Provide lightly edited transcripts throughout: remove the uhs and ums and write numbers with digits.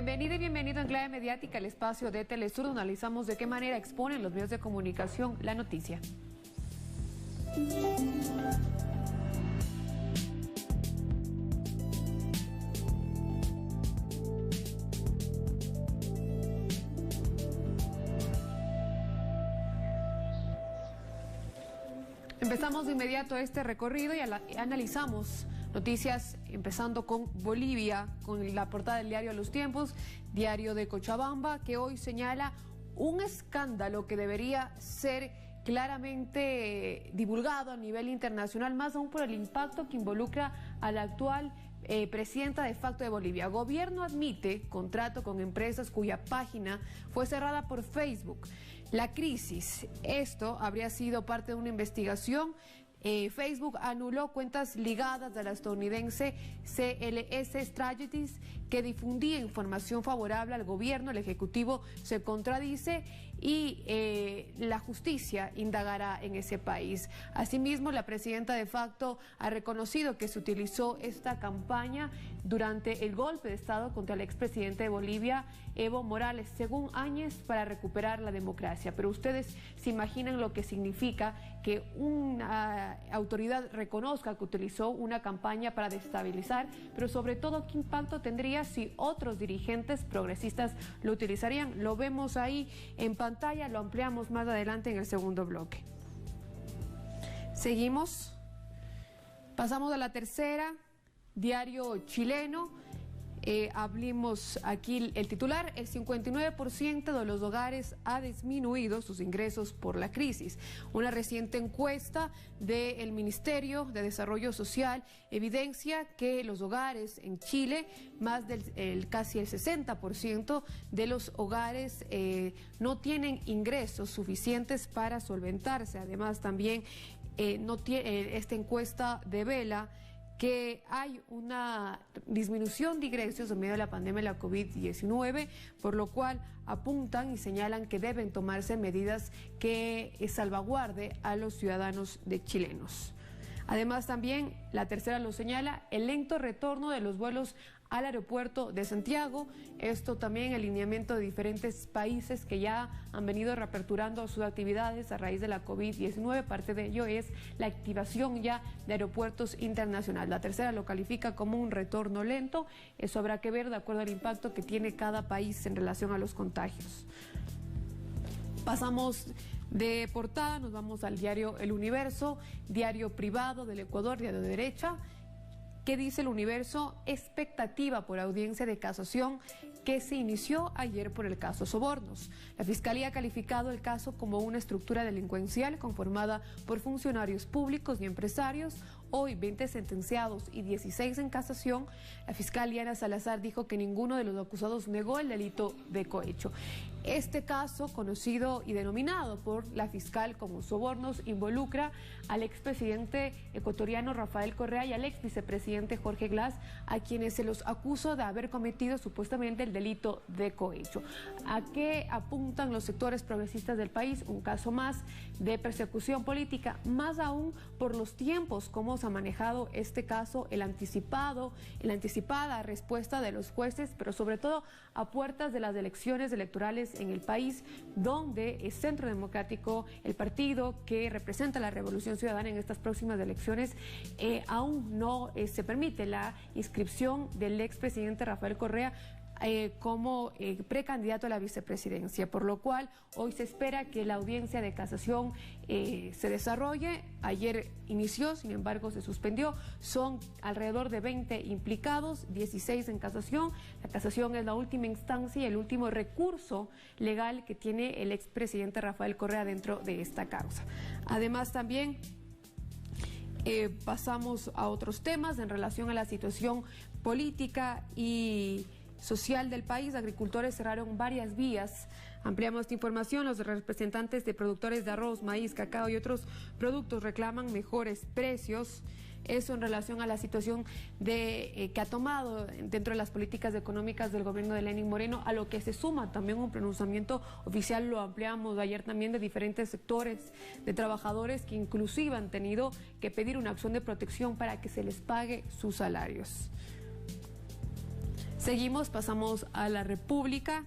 Bienvenida y bienvenido en Clave Mediática, el espacio de Telesur, donde analizamos de qué manera exponen los medios de comunicación la noticia. Empezamos de inmediato este recorrido y analizamos noticias empezando con Bolivia, con la portada del diario Los Tiempos, diario de Cochabamba, que hoy señala un escándalo que debería ser claramente divulgado a nivel internacional, más aún por el impacto que involucra a la actual presidenta de facto de Bolivia. Gobierno admite contrato con empresas cuya página fue cerrada por Facebook. La crisis, esto habría sido parte de una investigación. Facebook anuló cuentas ligadas a la estadounidense CLS Strategies que difundía información favorable al gobierno. El Ejecutivo se contradice y la justicia indagará en ese país. Asimismo, la presidenta de facto ha reconocido que se utilizó esta campaña durante el golpe de Estado contra el expresidente de Bolivia, Evo Morales, según Áñez, para recuperar la democracia. Pero ustedes se imaginan lo que significa que una autoridad reconozca que utilizó una campaña para destabilizar, pero sobre todo qué impacto tendría si otros dirigentes progresistas lo utilizarían. Lo vemos ahí en pantalla, lo ampliamos más adelante en el segundo bloque. Seguimos, pasamos a la tercera, diario chileno. Abrimos aquí el titular: el 59% de los hogares ha disminuido sus ingresos por la crisis. Una reciente encuesta del Ministerio de Desarrollo Social evidencia que los hogares en Chile, más del casi el 60% de los hogares no tienen ingresos suficientes para solventarse. Además, también esta encuesta devela que hay una disminución de ingresos en medio de la pandemia de la COVID-19, por lo cual apuntan y señalan que deben tomarse medidas que salvaguarde a los ciudadanos chilenos. Además, también la tercera lo señala: el lento retorno de los vuelos al aeropuerto de Santiago. Esto también el lineamiento de diferentes países que ya han venido reaperturando sus actividades a raíz de la COVID-19. Parte de ello es la activación ya de aeropuertos internacionales. La tercera lo califica como un retorno lento. Eso habrá que ver de acuerdo al impacto que tiene cada país en relación a los contagios. Pasamos de portada, nos vamos al diario El Universo, diario privado del Ecuador, diario de derecha. ¿Qué dice El Universo? Expectativa por audiencia de casación que se inició ayer por el caso Sobornos. La Fiscalía ha calificado el caso como una estructura delincuencial conformada por funcionarios públicos y empresarios. Hoy 20 sentenciados y 16 en casación. La fiscal Diana Salazar dijo que ninguno de los acusados negó el delito de cohecho. Este caso, conocido y denominado por la fiscal como Sobornos, involucra al expresidente ecuatoriano Rafael Correa y al exvicepresidente Jorge Glass, a quienes se los acusa de haber cometido supuestamente el delito de cohecho. ¿A qué apuntan los sectores progresistas del país? Un caso más de persecución política, más aún por los tiempos, cómo se ha manejado este caso, la anticipada respuesta de los jueces, pero sobre todo a puertas de las elecciones electorales en el país, donde el Centro Democrático, el partido que representa la Revolución Ciudadana en estas próximas elecciones, aún no se permite la inscripción del expresidente Rafael Correa como precandidato a la vicepresidencia, por lo cual hoy se espera que la audiencia de casación se desarrolle. Ayer inició, sin embargo se suspendió. Son alrededor de 20 implicados, 16 en casación. La casación es la última instancia y el último recurso legal que tiene el expresidente Rafael Correa dentro de esta causa. Además, también pasamos a otros temas en relación a la situación política y social del país. Agricultores cerraron varias vías. Ampliamos esta información. Los representantes de productores de arroz, maíz, cacao y otros productos reclaman mejores precios. Eso en relación a la situación que ha tomado dentro de las políticas económicas del gobierno de Lenín Moreno, a lo que se suma también un pronunciamiento oficial, lo ampliamos ayer también, de diferentes sectores de trabajadores que inclusive han tenido que pedir una acción de protección para que se les pague sus salarios. Seguimos, pasamos a la República,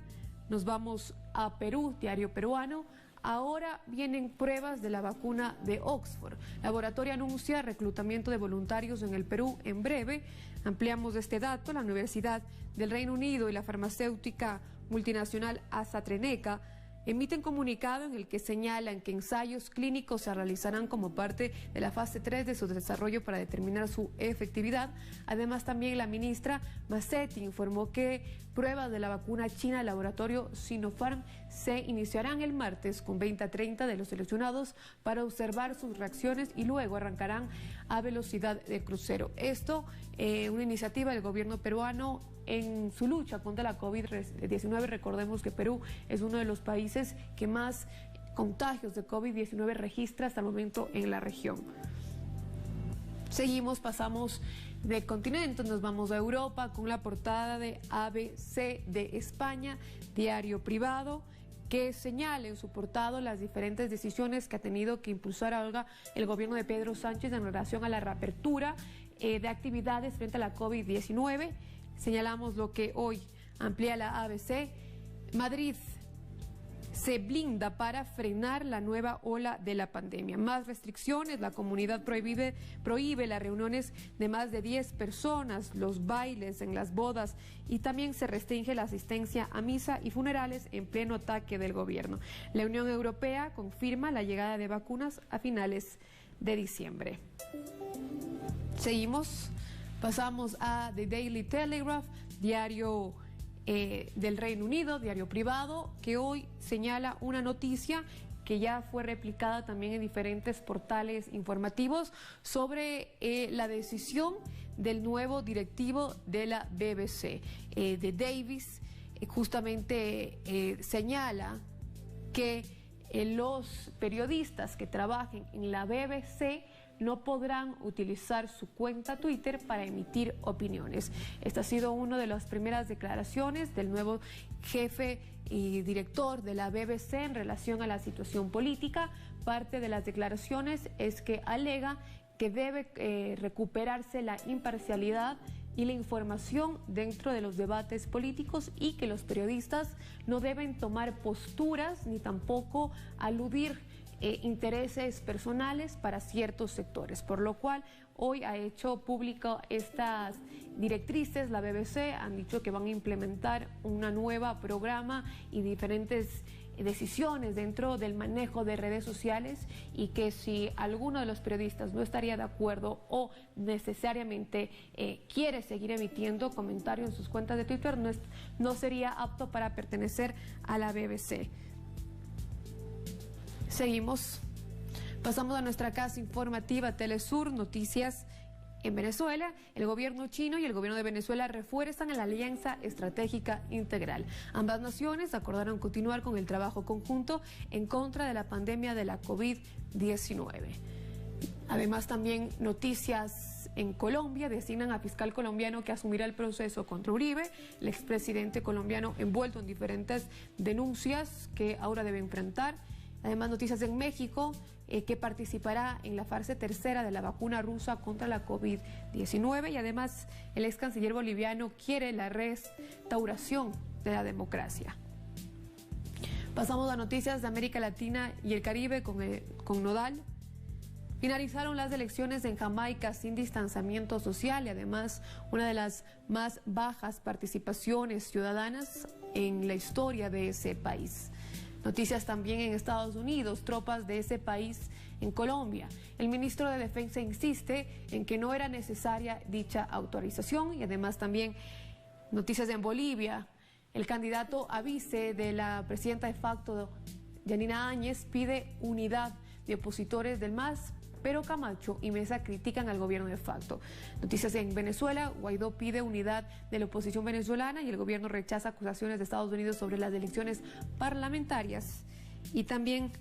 nos vamos a Perú, diario peruano. Ahora vienen pruebas de la vacuna de Oxford. Laboratorio anuncia reclutamiento de voluntarios en el Perú en breve. Ampliamos este dato. La Universidad del Reino Unido y la farmacéutica multinacional AstraZeneca emiten comunicado en el que señalan que ensayos clínicos se realizarán como parte de la fase 3 de su desarrollo para determinar su efectividad. Además, también la ministra Macetti informó que pruebas de la vacuna china del laboratorio Sinopharm se iniciarán el martes con 20 a 30 de los seleccionados para observar sus reacciones y luego arrancarán a velocidad de crucero. Esto, una iniciativa del gobierno peruano en su lucha contra la COVID-19. Recordemos que Perú es uno de los países que más contagios de COVID-19 registra hasta el momento en la región. Seguimos, pasamos de continente, nos vamos a Europa con la portada de ABC de España, diario privado, que señala en su portada las diferentes decisiones que ha tenido que impulsar ahora el gobierno de Pedro Sánchez en relación a la reapertura de actividades frente a la COVID-19. Señalamos lo que hoy amplía la ABC. Madrid se blinda para frenar la nueva ola de la pandemia. Más restricciones, la comunidad prohíbe las reuniones de más de 10 personas, los bailes en las bodas y también se restringe la asistencia a misa y funerales en pleno ataque del gobierno. La Unión Europea confirma la llegada de vacunas a finales de diciembre. Seguimos, pasamos a The Daily Telegraph, diario del Reino Unido, diario privado, que hoy señala una noticia que ya fue replicada también en diferentes portales informativos sobre la decisión del nuevo directivo de la BBC, de Davis. Justamente señala que los periodistas que trabajen en la BBC no podrán utilizar su cuenta Twitter para emitir opiniones. Esta ha sido una de las primeras declaraciones del nuevo jefe y director de la BBC en relación a la situación política. Parte de las declaraciones es que alega que debe recuperarse la imparcialidad y la información dentro de los debates políticos y que los periodistas no deben tomar posturas ni tampoco aludir intereses personales para ciertos sectores, por lo cual hoy ha hecho público estas directrices. La BBC han dicho que van a implementar una nueva programa y diferentes decisiones dentro del manejo de redes sociales y que si alguno de los periodistas no estaría de acuerdo o necesariamente quiere seguir emitiendo comentarios en sus cuentas de Twitter, no sería apto para pertenecer a la BBC. Seguimos, pasamos a nuestra casa informativa Telesur, noticias en Venezuela. El gobierno chino y el gobierno de Venezuela refuerzan la alianza estratégica integral. Ambas naciones acordaron continuar con el trabajo conjunto en contra de la pandemia de la COVID-19. Además, también noticias en Colombia, designan a fiscal colombiano que asumirá el proceso contra Uribe, el expresidente colombiano envuelto en diferentes denuncias que ahora debe enfrentar. Además, noticias en México, que participará en la fase tercera de la vacuna rusa contra la COVID-19 y además el ex canciller boliviano quiere la restauración de la democracia. Pasamos a noticias de América Latina y el Caribe con Nodal. Finalizaron las elecciones en Jamaica sin distanciamiento social y además una de las más bajas participaciones ciudadanas en la historia de ese país. Noticias también en Estados Unidos, tropas de ese país en Colombia. El ministro de Defensa insiste en que no era necesaria dicha autorización y además también noticias en Bolivia. El candidato a vice de la presidenta de facto, Yanina Áñez, pide unidad de opositores del MAS, pero Camacho y Mesa critican al gobierno de facto. Noticias en Venezuela, Guaidó pide unidad de la oposición venezolana y el gobierno rechaza acusaciones de Estados Unidos sobre las elecciones parlamentarias. Y también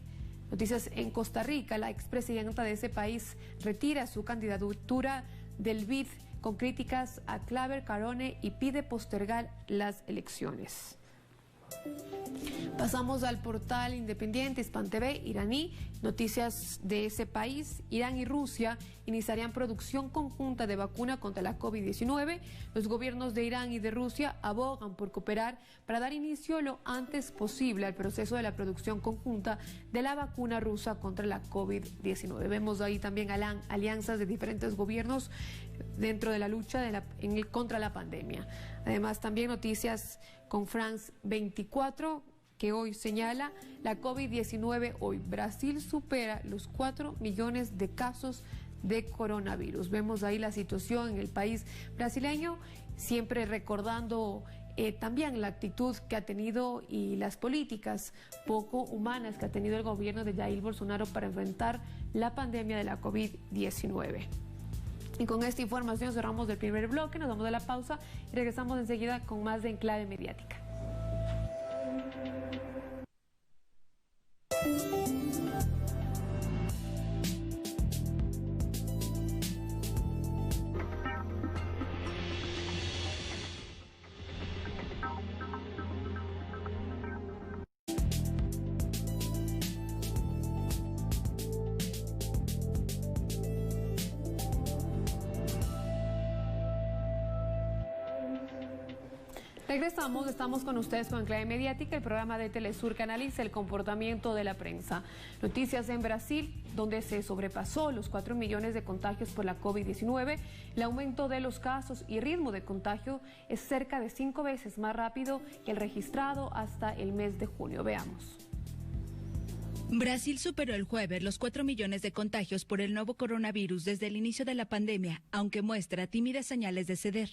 noticias en Costa Rica, la expresidenta de ese país retira su candidatura del BID con críticas a Claver Carone y pide postergar las elecciones. Pasamos al portal independiente Hispan TV iraní. Noticias de ese país: Irán y Rusia iniciarían producción conjunta de vacuna contra la COVID-19. Los gobiernos de Irán y de Rusia abogan por cooperar para dar inicio lo antes posible al proceso de la producción conjunta de la vacuna rusa contra la COVID-19. Vemos ahí también alianzas de diferentes gobiernos dentro de la lucha contra la pandemia. Además, también noticias con France 24, que hoy señala la COVID-19 hoy. Brasil supera los 4 millones de casos de coronavirus. Vemos ahí la situación en el país brasileño, siempre recordando también la actitud que ha tenido y las políticas poco humanas que ha tenido el gobierno de Jair Bolsonaro para enfrentar la pandemia de la COVID-19. Y con esta información cerramos el primer bloque, nos vamos a la pausa y regresamos enseguida con más de Enclave Mediática. Regresamos, estamos con ustedes con Enclave Mediática, el programa de Telesur que analiza el comportamiento de la prensa. Noticias en Brasil, donde se sobrepasó los 4 millones de contagios por la COVID-19. El aumento de los casos y ritmo de contagio es cerca de 5 veces más rápido que el registrado hasta el mes de junio. Veamos. Brasil superó el jueves los 4 millones de contagios por el nuevo coronavirus desde el inicio de la pandemia, aunque muestra tímidas señales de ceder.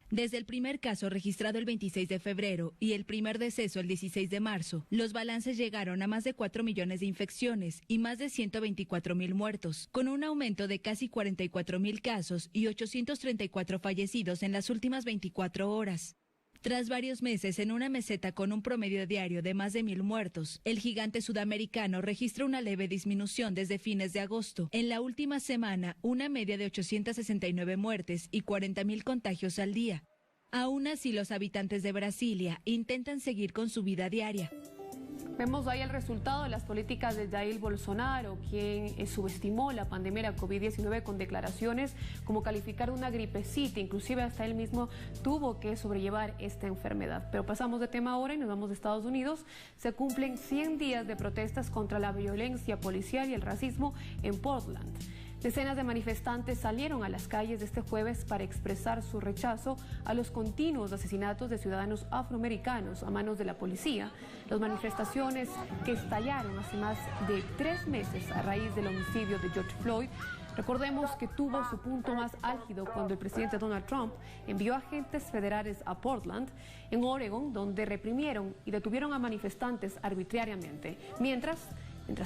Desde el primer caso registrado el 26 de febrero y el primer deceso el 16 de marzo, los balances llegaron a más de 4 millones de infecciones y más de 124.000 muertos, con un aumento de casi 44.000 casos y 834 fallecidos en las últimas 24 horas. Tras varios meses en una meseta con un promedio diario de más de 1.000 muertos, el gigante sudamericano registra una leve disminución desde fines de agosto. En la última semana, una media de 869 muertes y 40.000 contagios al día. Aún así, los habitantes de Brasilia intentan seguir con su vida diaria. Vemos ahí el resultado de las políticas de Jair Bolsonaro, quien subestimó la pandemia de la COVID-19 con declaraciones como calificar una gripecita, inclusive hasta él mismo tuvo que sobrellevar esta enfermedad. Pero pasamos de tema ahora y nos vamos a Estados Unidos. Se cumplen 100 días de protestas contra la violencia policial y el racismo en Portland. Decenas de manifestantes salieron a las calles este jueves para expresar su rechazo a los continuos asesinatos de ciudadanos afroamericanos a manos de la policía. Las manifestaciones que estallaron hace más de 3 meses a raíz del homicidio de George Floyd. Recordemos que tuvo su punto más álgido cuando el presidente Donald Trump envió agentes federales a Portland, en Oregon, donde reprimieron y detuvieron a manifestantes arbitrariamente. Mientras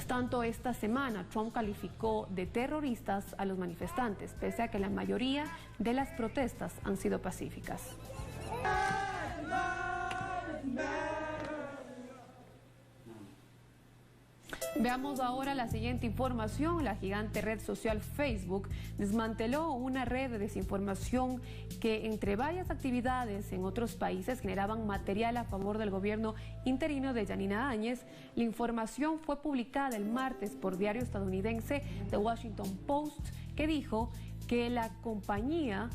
tanto, esta semana Trump calificó de terroristas a los manifestantes, pese a que la mayoría de las protestas han sido pacíficas. Veamos ahora la siguiente información. La gigante red social Facebook desmanteló una red de desinformación que, entre varias actividades en otros países, generaban material a favor del gobierno interino de Yanina Áñez. La información fue publicada el martes por diario estadounidense The Washington Post, que dijo que la compañía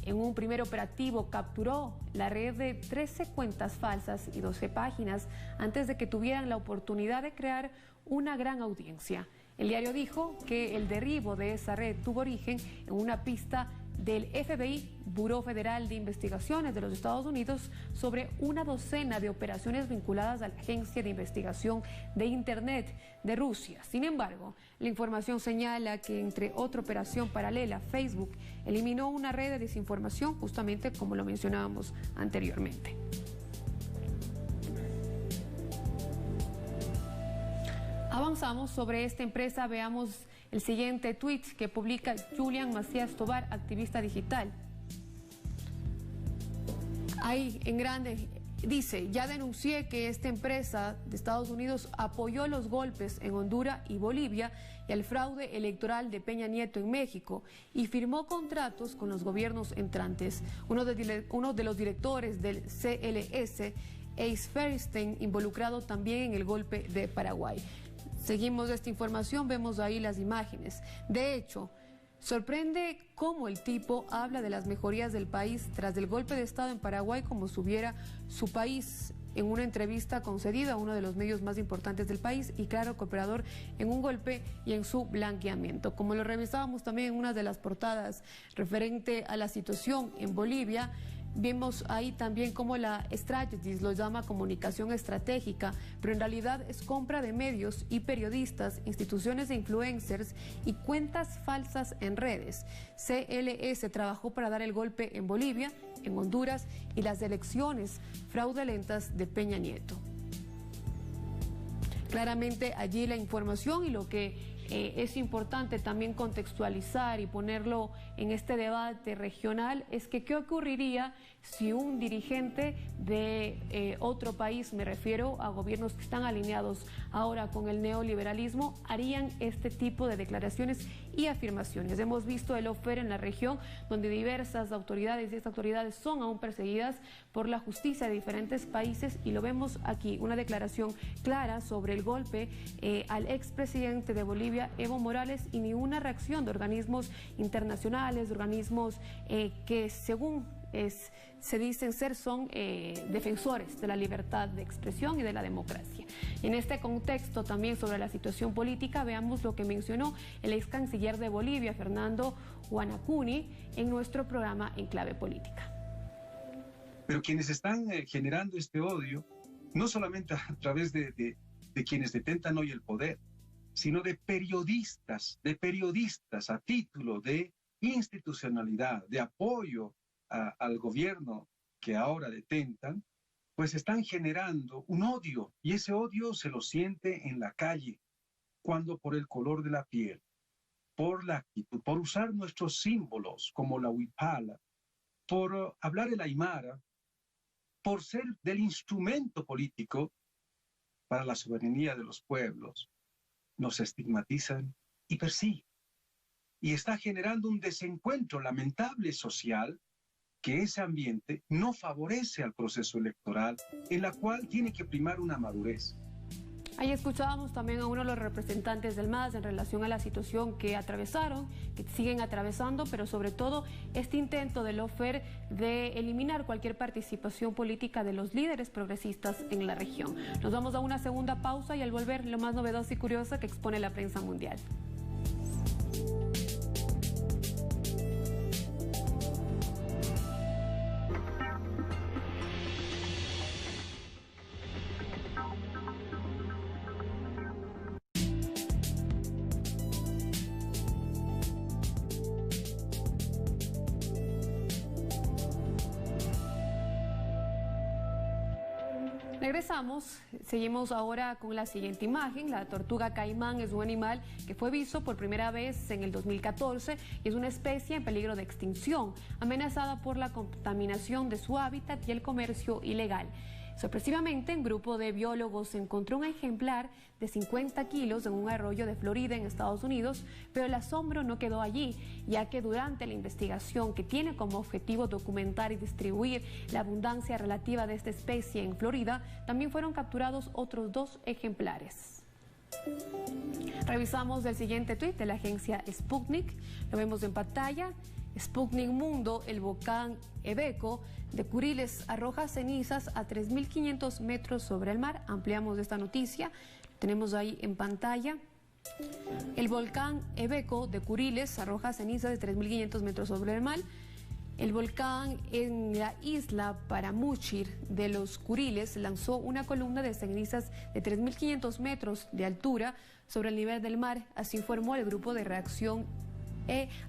en un primer operativo capturó la red de 13 cuentas falsas y 12 páginas antes de que tuvieran la oportunidad de crear una gran audiencia. El diario dijo que el derribo de esa red tuvo origen en una pista del FBI, Buró Federal de Investigaciones de los Estados Unidos, sobre una docena de operaciones vinculadas a la Agencia de Investigación de Internet de Rusia. Sin embargo, la información señala que, entre otra operación paralela, Facebook eliminó una red de desinformación, justamente como lo mencionábamos anteriormente. Avanzamos sobre esta empresa, veamos el siguiente tweet que publica Julian Macías Tobar, activista digital. Ahí en grande dice: ya denuncié que esta empresa de Estados Unidos apoyó los golpes en Honduras y Bolivia y el fraude electoral de Peña Nieto en México y firmó contratos con los gobiernos entrantes. Uno de los directores del CLS Eisferstein, involucrado también en el golpe de Paraguay. Seguimos esta información, vemos ahí las imágenes. De hecho, sorprende cómo el tipo habla de las mejorías del país tras el golpe de Estado en Paraguay como si hubiera su país, en una entrevista concedida a uno de los medios más importantes del país y claro, cooperador en un golpe y en su blanqueamiento. Como lo revisábamos también en una de las portadas referente a la situación en Bolivia, vemos ahí también cómo la Strategies lo llama comunicación estratégica, pero en realidad es compra de medios y periodistas, instituciones de influencers y cuentas falsas en redes. CLS trabajó para dar el golpe en Bolivia, en Honduras y las elecciones fraudulentas de Peña Nieto. Claramente allí la información y lo que es importante también contextualizar y ponerlo en este debate regional es que qué ocurriría si un dirigente de otro país, me refiero a gobiernos que están alineados ahora con el neoliberalismo, harían este tipo de declaraciones y afirmaciones. Hemos visto el lawfare en la región donde diversas autoridades y estas autoridades son aún perseguidas por la justicia de diferentes países y lo vemos aquí, una declaración clara sobre el golpe al expresidente de Bolivia, Evo Morales, y ni una reacción de organismos internacionales, de organismos que según se dicen ser son defensores de la libertad de expresión y de la democracia. Y en este contexto también sobre la situación política, veamos lo que mencionó el ex canciller de Bolivia, Fernando Huanacuni, en nuestro programa En Clave Política. Pero quienes están generando este odio, no solamente a través de quienes detentan hoy el poder, sino de periodistas a título de institucionalidad, de apoyo al gobierno que ahora detentan, pues están generando un odio, y ese odio se lo siente en la calle, cuando por el color de la piel, por la actitud, por usar nuestros símbolos como la huipala, por hablar el aymara, por ser del instrumento político para la soberanía de los pueblos, nos estigmatizan y persiguen. Y está generando un desencuentro lamentable social, que ese ambiente no favorece al proceso electoral, en la cual tiene que primar una madurez. Ahí escuchábamos también a uno de los representantes del MAS en relación a la situación que atravesaron, que siguen atravesando, pero sobre todo este intento del lawfare de eliminar cualquier participación política de los líderes progresistas en la región. Nos vamos a una segunda pausa y al volver lo más novedoso y curioso que expone la prensa mundial. Regresamos, seguimos ahora con la siguiente imagen. La tortuga caimán es un animal que fue visto por primera vez en el 2014 y es una especie en peligro de extinción, amenazada por la contaminación de su hábitat y el comercio ilegal. Sorpresivamente, un grupo de biólogos encontró un ejemplar de 50 kilos en un arroyo de Florida en Estados Unidos, pero el asombro no quedó allí, ya que durante la investigación, que tiene como objetivo documentar y distribuir la abundancia relativa de esta especie en Florida, también fueron capturados otros 2 ejemplares. Revisamos el siguiente tuit de la agencia Sputnik, lo vemos en pantalla. Sputnik Mundo, el volcán Eveco de Kuriles arroja cenizas a 3.500 metros sobre el mar. Ampliamos esta noticia, tenemos ahí en pantalla. El volcán Eveco de Kuriles arroja cenizas de 3.500 metros sobre el mar. El volcán en la isla Paramuchir de los Kuriles lanzó una columna de cenizas de 3.500 metros de altura sobre el nivel del mar, así informó el grupo de reacción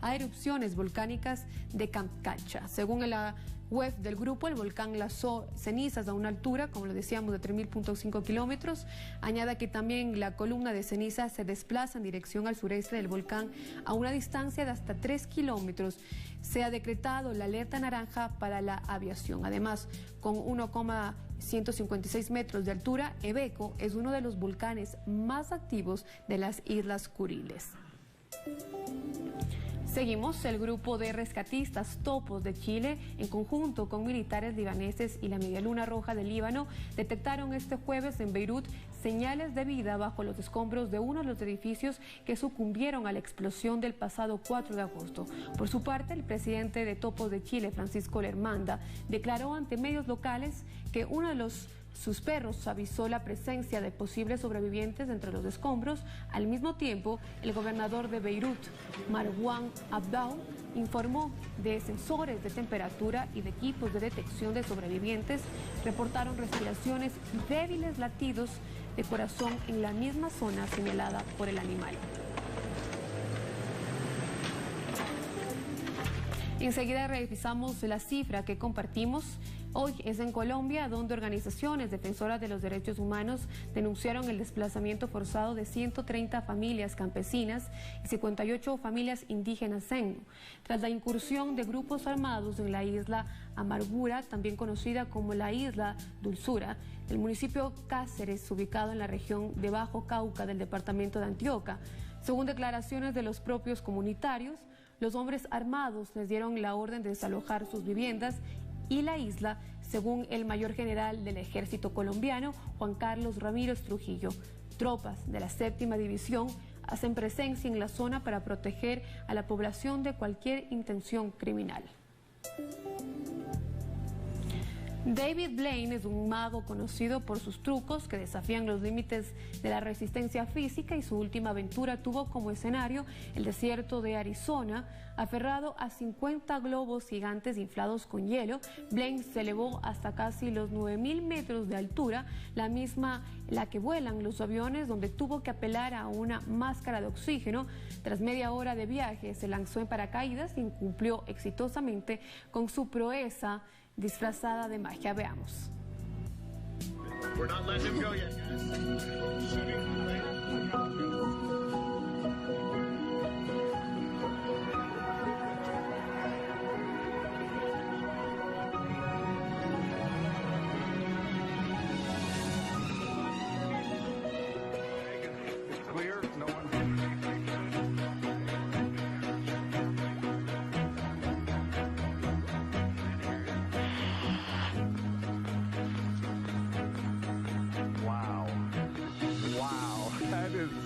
a erupciones volcánicas de Kamchatka. Según la web del grupo, el volcán lanzó cenizas a una altura, como lo decíamos, de 3.5 kilómetros. Añade que también la columna de cenizas se desplaza en dirección al sureste del volcán a una distancia de hasta 3 kilómetros. Se ha decretado la alerta naranja para la aviación. Además, con 1,156 metros de altura, Eveco es uno de los volcanes más activos de las Islas Kuriles. Seguimos. El grupo de rescatistas Topos de Chile, en conjunto con militares libaneses y la Media Luna Roja del Líbano, detectaron este jueves en Beirut señales de vida bajo los escombros de uno de los edificios que sucumbieron a la explosión del pasado 4 de agosto. Por su parte, el presidente de Topos de Chile, Francisco Lermanda, declaró ante medios locales que uno de sus perros avisó la presencia de posibles sobrevivientes entre los escombros. Al mismo tiempo, el gobernador de Beirut, Marwan Abdou, informó de sensores de temperatura y de equipos de detección de sobrevivientes. Reportaron respiraciones y débiles latidos de corazón en la misma zona señalada por el animal. Enseguida revisamos la cifra que compartimos. Hoy es en Colombia, donde organizaciones defensoras de los derechos humanos denunciaron el desplazamiento forzado de 130 familias campesinas y 58 familias indígenas tras la incursión de grupos armados en la isla Amargura, también conocida como la isla Dulzura, el municipio Cáceres, ubicado en la región de Bajo Cauca del departamento de Antioquia. Según declaraciones de los propios comunitarios, los hombres armados les dieron la orden de desalojar sus viviendas y la isla, según el mayor general del ejército colombiano, Juan Carlos Ramírez Trujillo. Tropas de la 7ª División hacen presencia en la zona para proteger a la población de cualquier intención criminal. David Blaine es un mago conocido por sus trucos que desafían los límites de la resistencia física, y su última aventura tuvo como escenario el desierto de Arizona. Aferrado a 50 globos gigantes inflados con hielo, Blaine se elevó hasta casi los 9.000 metros de altura, la misma la que vuelan los aviones, donde tuvo que apelar a una máscara de oxígeno. Tras media hora de viaje, se lanzó en paracaídas y cumplió exitosamente con su proeza disfrazada de magia. Veamos.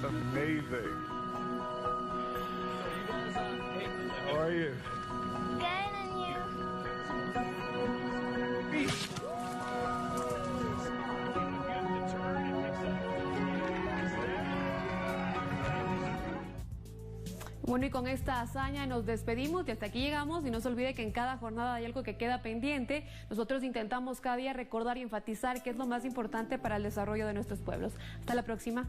Amazing. How are you? Good, and you? Bueno, y con esta hazaña nos despedimos y hasta aquí llegamos. Y no se olvide que en cada jornada hay algo que queda pendiente. Nosotros intentamos cada día recordar y enfatizar qué es lo más importante para el desarrollo de nuestros pueblos. Hasta la próxima.